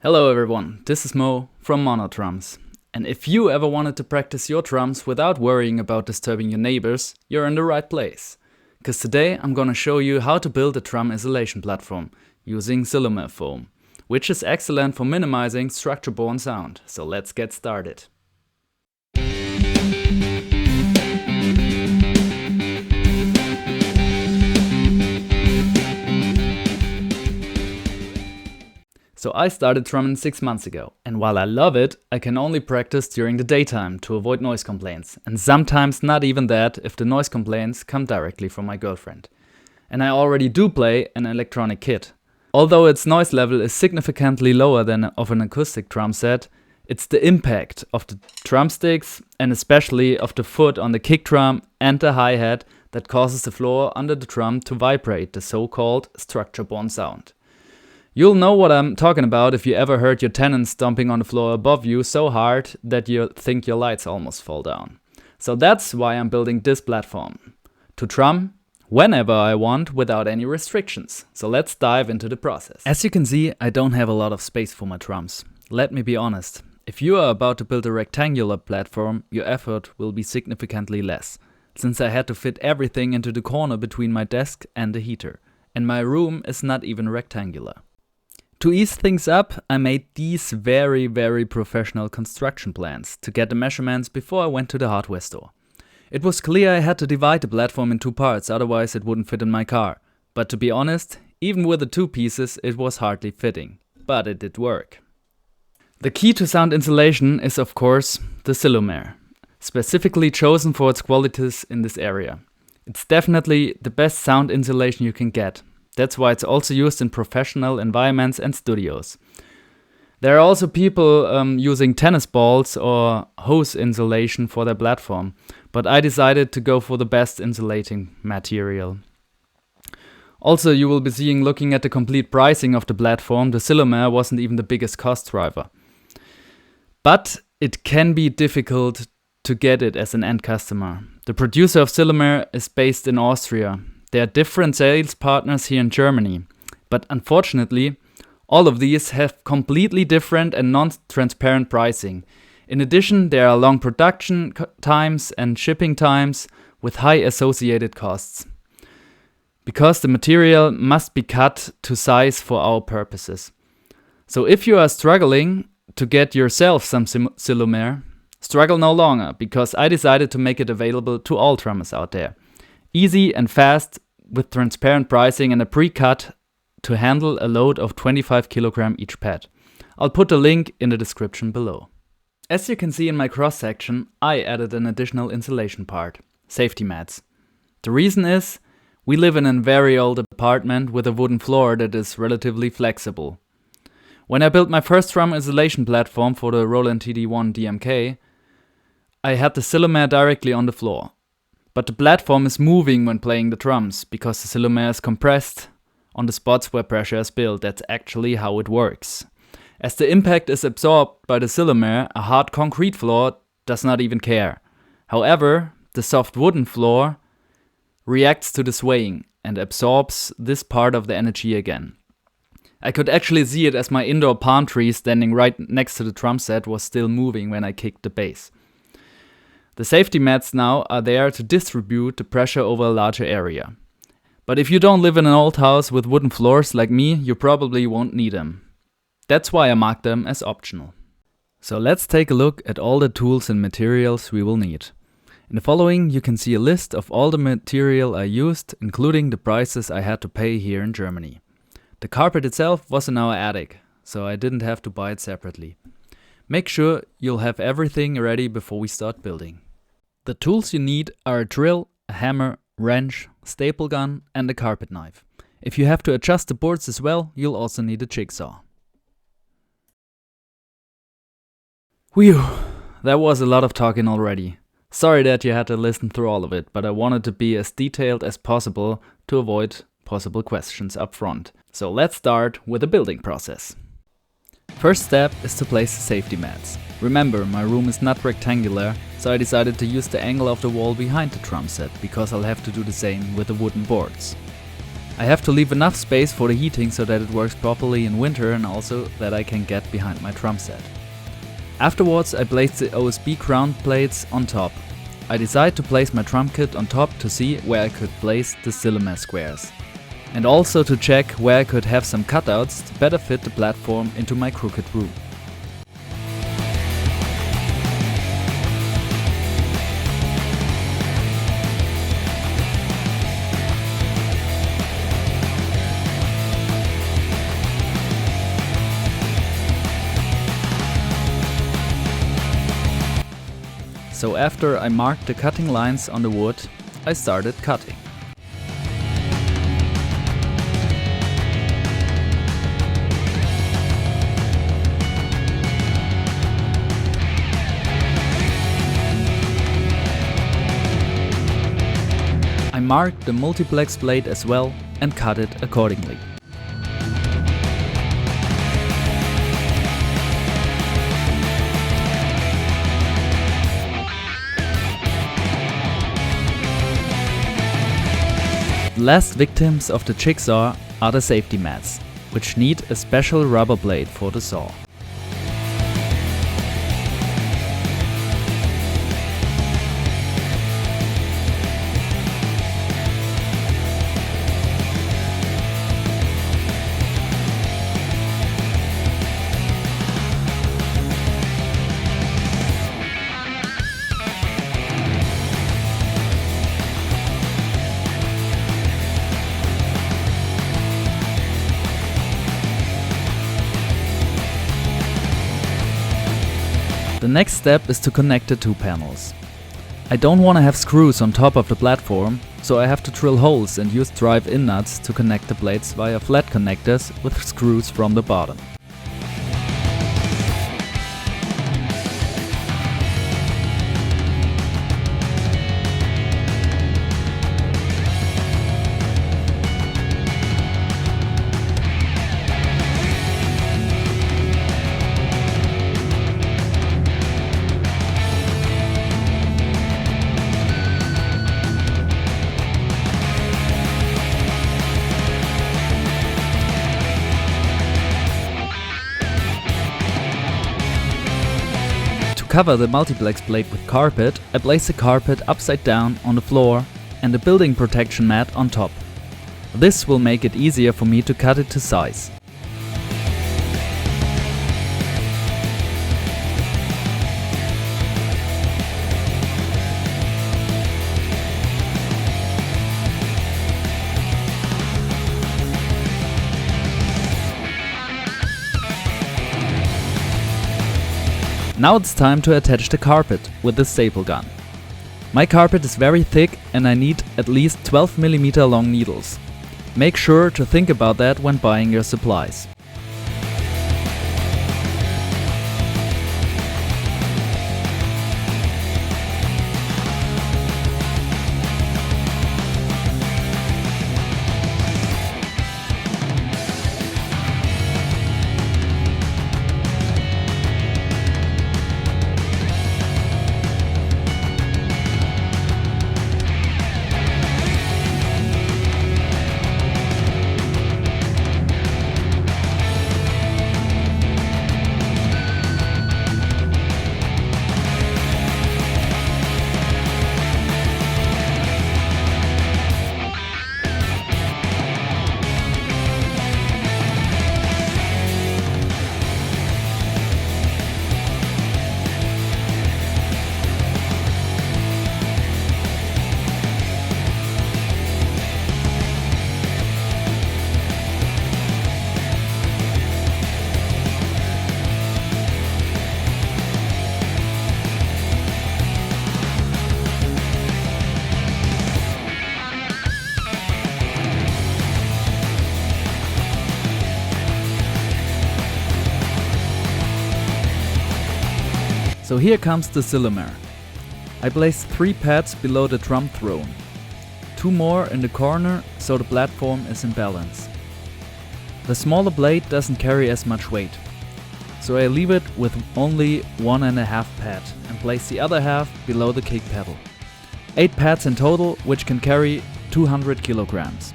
Hello everyone, this is Mo from Mono Drums. And if you ever wanted to practice your drums without worrying about disturbing your neighbors, you're in the right place. Because today I'm gonna show you how to build a drum isolation platform using Sylomer foam, which is excellent for minimizing structure-borne sound. So let's get started. So I started drumming 6 months ago, and while I love it, I can only practice during the daytime to avoid noise complaints, and sometimes not even that if the noise complaints come directly from my girlfriend. And I already do play an electronic kit. Although its noise level is significantly lower than of an acoustic drum set, it's the impact of the drumsticks and especially of the foot on the kick drum and the hi-hat that causes the floor under the drum to vibrate, the so-called structure-borne sound. You'll know what I'm talking about if you ever heard your tenant stomping on the floor above you so hard that you think your lights almost fall down. So that's why I'm building this platform. To drum whenever I want without any restrictions. So let's dive into the process. As you can see, I don't have a lot of space for my drums. Let me be honest. If you are about to build a rectangular platform, your effort will be significantly less, since I had to fit everything into the corner between my desk and the heater. And my room is not even rectangular. To ease things up, I made these very professional construction plans to get the measurements before I went to the hardware store. It was clear I had to divide the platform in two parts, otherwise it wouldn't fit in my car. But to be honest, even with the two pieces it was hardly fitting. But it did work. The key to sound insulation is of course the Sylomer, specifically chosen for its qualities in this area. It's definitely the best sound insulation you can get. That's why it's also used in professional environments and studios. There are also people using tennis balls or hose insulation for their platform, but I decided to go for the best insulating material. Also, you will be seeing, looking at the complete pricing of the platform, the Sylomer wasn't even the biggest cost driver. But it can be difficult to get it as an end customer. The producer of Sylomer is based in Austria. There are different sales partners here in Germany, but unfortunately, all of these have completely different and non-transparent pricing. In addition, there are long production times and shipping times with high associated costs, because the material must be cut to size for our purposes. So if you are struggling to get yourself some Sylomer, struggle no longer, because I decided to make it available to all drummers out there. Easy and fast, with transparent pricing and a pre-cut to handle a load of 25 kg each pad. I'll put a link in the description below. As you can see in my cross section, I added an additional insulation part, safety mats. The reason is, we live in a very old apartment with a wooden floor that is relatively flexible. When I built my first drum isolation platform for the Roland TD1 DMK, I had the Sylomer directly on the floor. But the platform is moving when playing the drums, because the Sylomer is compressed on the spots where pressure is built. That's actually how it works. As the impact is absorbed by the Sylomer, a hard concrete floor does not even care. However, the soft wooden floor reacts to the swaying and absorbs this part of the energy again. I could actually see it as my indoor palm tree standing right next to the drum set was still moving when I kicked the bass. The safety mats now are there to distribute the pressure over a larger area. But if you don't live in an old house with wooden floors like me, you probably won't need them. That's why I marked them as optional. So let's take a look at all the tools and materials we will need. In the following you can see a list of all the material I used, including the prices I had to pay here in Germany. The carpet itself was in our attic, so I didn't have to buy it separately. Make sure you'll have everything ready before we start building. The tools you need are a drill, a hammer, wrench, staple gun and a carpet knife. If you have to adjust the boards as well, you'll also need a jigsaw. Whew, that was a lot of talking already. Sorry that you had to listen through all of it, but I wanted to be as detailed as possible to avoid possible questions up front. So let's start with the building process. First step is to place the safety mats. Remember, my room is not rectangular, so I decided to use the angle of the wall behind the drum set, because I'll have to do the same with the wooden boards. I have to leave enough space for the heating so that it works properly in winter and also that I can get behind my drum set. Afterwards I placed the OSB ground plates on top. I decided to place my drum kit on top to see where I could place the Sylomer squares. And also to check where I could have some cutouts to better fit the platform into my crooked room. So after I marked the cutting lines on the wood, I started cutting. I marked the multiplex blade as well and cut it accordingly. The last victims of the jigsaw are the safety mats, which need a special rubber blade for the saw. The next step is to connect the two panels. I don't want to have screws on top of the platform, so I have to drill holes and use drive-in nuts to connect the blades via flat connectors with screws from the bottom. To cover the multiplex blade with carpet, I place the carpet upside down on the floor and a building protection mat on top. This will make it easier for me to cut it to size. Now it's time to attach the carpet with the staple gun. My carpet is very thick and I need at least 12 mm long needles. Make sure to think about that when buying your supplies. So here comes the Sylomer. I placed 3 pads below the drum throne, 2 more in the corner so the platform is in balance. The smaller blade doesn't carry as much weight, so I leave it with only 1.5 pad and place the other half below the kick pedal. 8 pads in total, which can carry 200 kilograms.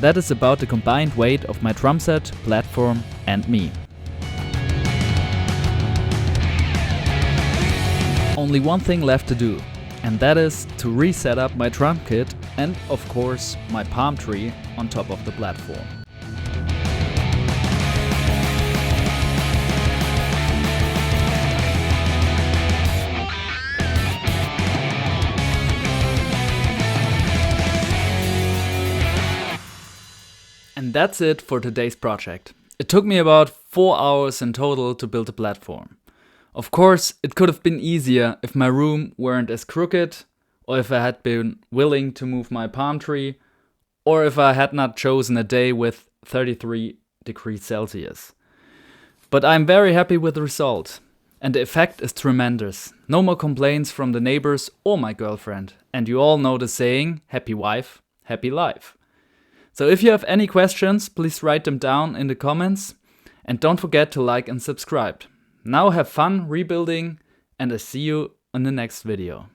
That is about the combined weight of my drum set, platform and me. Only one thing left to do, and that is to reset up my drum kit and of course my palm tree on top of the platform. And that's it for today's project. It took me about 4 hours in total to build the platform. Of course, it could have been easier if my room weren't as crooked, or if I had been willing to move my palm tree, or if I had not chosen a day with 33 degrees Celsius. But I'm very happy with the result, and the effect is tremendous. No more complaints from the neighbors or my girlfriend, and you all know the saying, happy wife, happy life. So if you have any questions, please write them down in the comments, and don't forget to like and subscribe. Now have fun rebuilding, and I see you in the next video.